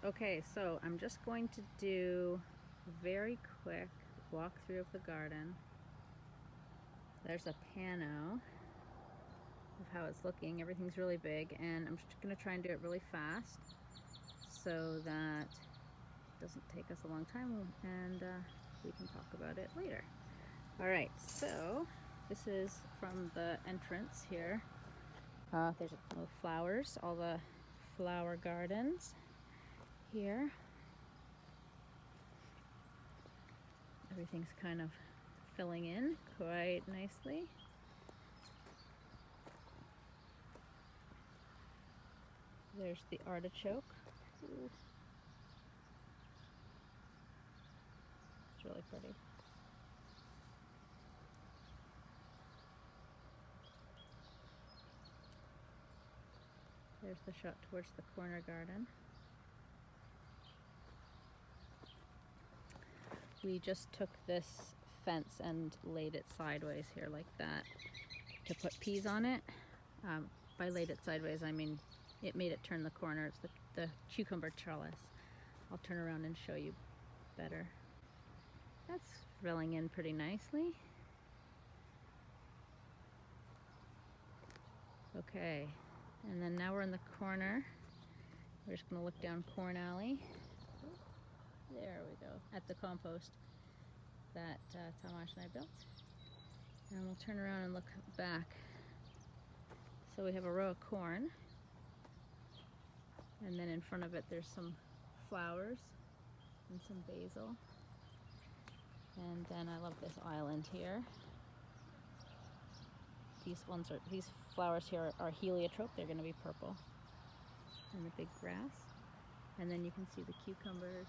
Okay, so I'm just going to do a very quick walkthrough of the garden. There's a pano of how it's looking. Everything's really big, and I'm just going to try and do it really fast so that it doesn't take us a long time, and we can talk about it later. All right, so this is from the entrance here. There's little flowers, all the flower gardens here. Everything's kind of filling in quite nicely. There's the artichoke. Ooh. It's really pretty. There's the shot towards the corner garden. We just took this fence and laid it sideways here like that to put peas on it. By laid it sideways, I mean it made it turn the corner. It's the cucumber trellis. I'll turn around and show you better. That's filling in pretty nicely. Okay, and then now we're in the corner. We're just gonna look down Corn Alley. There we go, at the compost that Tamash and I built. And we'll turn around and look back. So we have a row of corn, and then in front of it there's some flowers and some basil. And then I love this island here. These flowers here are heliotrope. They're going to be purple. And the big grass. And then you can see the cucumbers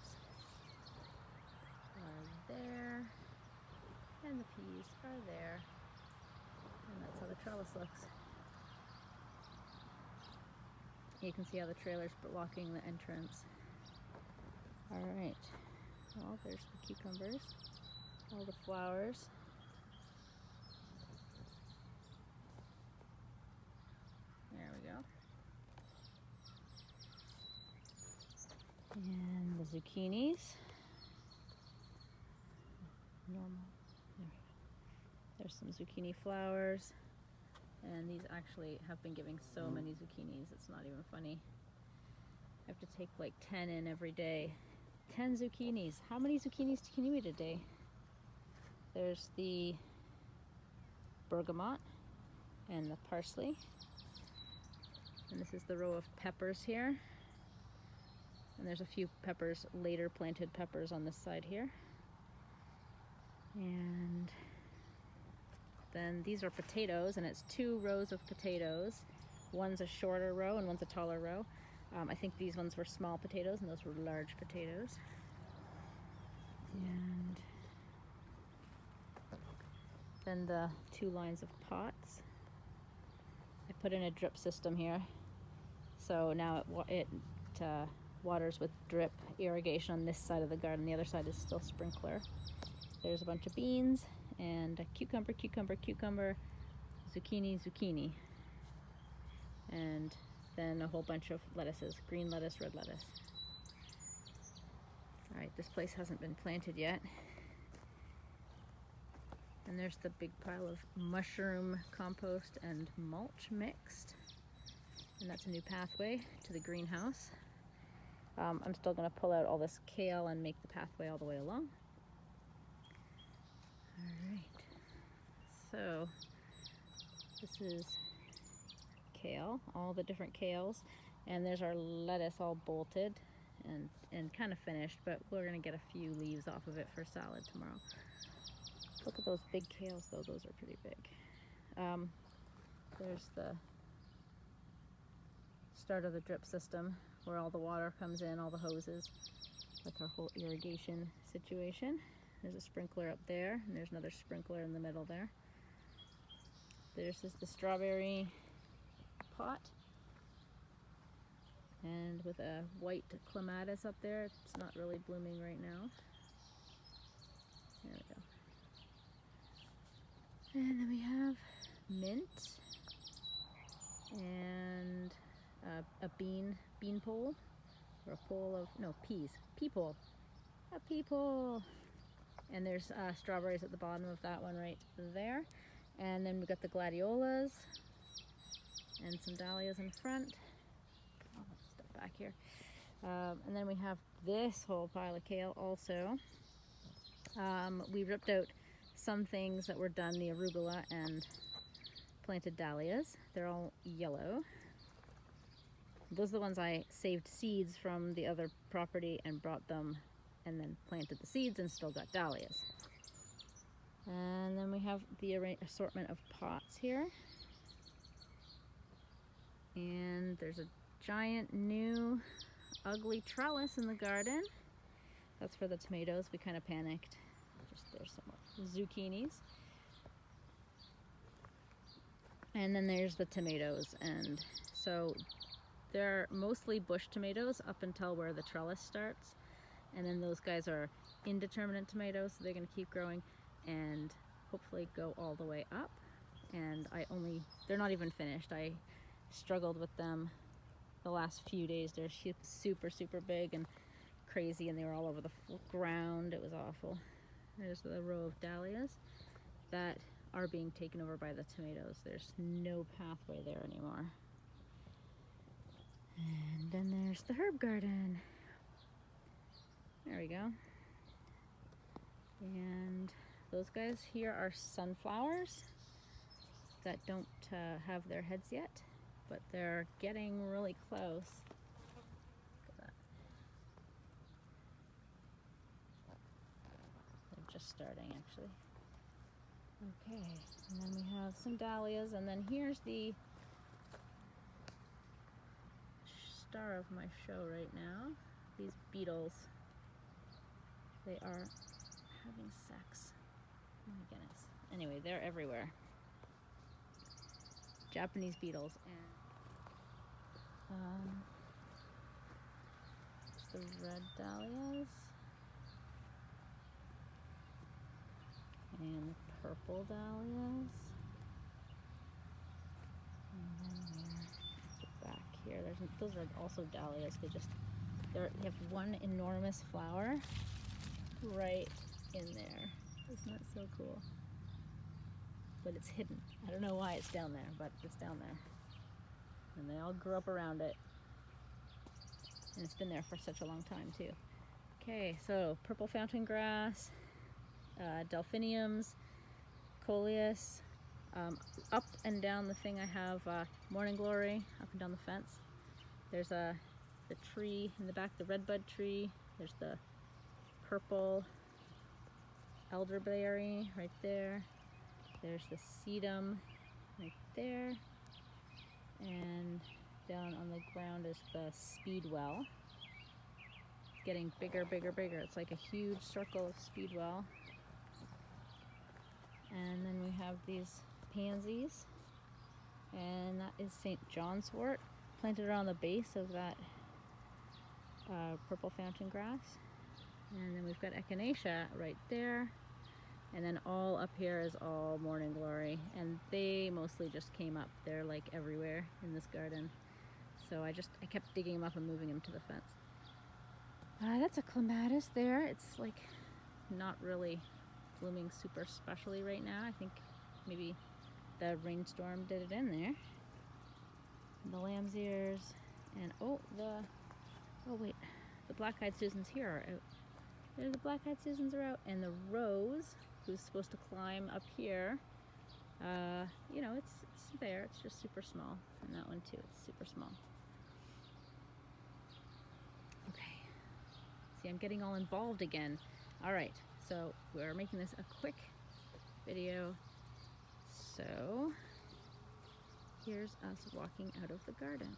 are there, and the peas are there, and that's how the trellis looks. You can see how the trailer's blocking the entrance. All right, well, there's the cucumbers, all the flowers. There we go. And the zucchinis. Normal. There's some zucchini flowers, and these actually have been giving so many zucchinis, it's not even funny. I have to take like 10 in every day. 10 zucchinis. How many zucchinis can you eat a day? There's the bergamot and the parsley, and this is the row of peppers here, and there's a few peppers, later planted peppers on this side here. And then these are potatoes, and it's 2 rows of potatoes. One's a shorter row and one's a taller row. I think these ones were small potatoes and those were large potatoes. And then the 2 lines of pots. I put in a drip system here, so now it waters with drip irrigation on this side of the garden. The other side is still sprinkler. There's a bunch of beans and a cucumber, zucchini, and then a whole bunch of lettuces, green lettuce, red lettuce. All right, this place hasn't been planted yet. And there's the big pile of mushroom compost and mulch mixed. And that's a new pathway to the greenhouse. I'm still gonna pull out all this kale and make the pathway all the way along. All right, so this is kale, all the different kales, and there's our lettuce all bolted and kind of finished, but we're gonna get a few leaves off of it for salad tomorrow. Look at those big kales though, those are pretty big. There's the start of the drip system where all the water comes in, all the hoses, like our whole irrigation situation. There's a sprinkler up there, and there's another sprinkler in the middle there. This is the strawberry pot, and with a white clematis up there. It's not really blooming right now. There we go. And then we have mint and a bean pole or a pole of, no, peas, peepole, a peepole. And there's strawberries at the bottom of that one right there. And then we've got the gladiolas and some dahlias in front. I'll step back here. And then we have this whole pile of kale also. We ripped out some things that were done, the arugula and planted dahlias. They're all yellow. Those are the ones I saved seeds from the other property and brought them and then planted the seeds and still got dahlias. And then we have the assortment of pots here. And there's a giant new ugly trellis in the garden. That's for the tomatoes. We kind of panicked. There's some more zucchinis. And then there's the tomatoes. And so they're mostly bush tomatoes up until where the trellis starts. And then those guys are indeterminate tomatoes, so they're going to keep growing and hopefully go all the way up. And they're not even finished. I struggled with them the last few days. They're super, super big and crazy, and they were all over the ground. It was awful. There's the row of dahlias that are being taken over by the tomatoes. There's no pathway there anymore. And then there's the herb garden. There we go. And those guys here are sunflowers that don't have their heads yet, but they're getting really close. Look at that. They're just starting, actually. Okay, and then we have some dahlias, and then here's the star of my show right now, these beetles. They are having sex. Oh my goodness. Anyway, they're everywhere. Japanese beetles. And the red dahlias. And the purple dahlias. And then back here, those are also dahlias. They have one enormous flower right in there. Isn't that so cool? But it's hidden. I don't know why it's down there, but it's down there. And they all grew up around it. And it's been there for such a long time too. Okay, so purple fountain grass, delphiniums, coleus. Up and down the thing I have morning glory, up and down the fence. There's the tree in the back, the redbud tree. There's the purple elderberry right there. There's the sedum right there. And down on the ground is the speedwell. Getting bigger, bigger, bigger. It's like a huge circle of speedwell. And then we have these pansies. And that is St. John's wort, planted around the base of that purple fountain grass. And then we've got echinacea right there. And then all up here is all morning glory. And they mostly just came up. They're like everywhere in this garden. So I kept digging them up and moving them to the fence. That's a clematis there. It's like not really blooming super specially right now. I think maybe the rainstorm did it in there. The lamb's ears. And the black-eyed Susans here are out. There, the black-eyed Susans are out. And the rose, who's supposed to climb up here, you know, it's there. It's just super small. And that one too, it's super small. Okay. See, I'm getting all involved again. All right, so we're making this a quick video. So here's us walking out of the garden.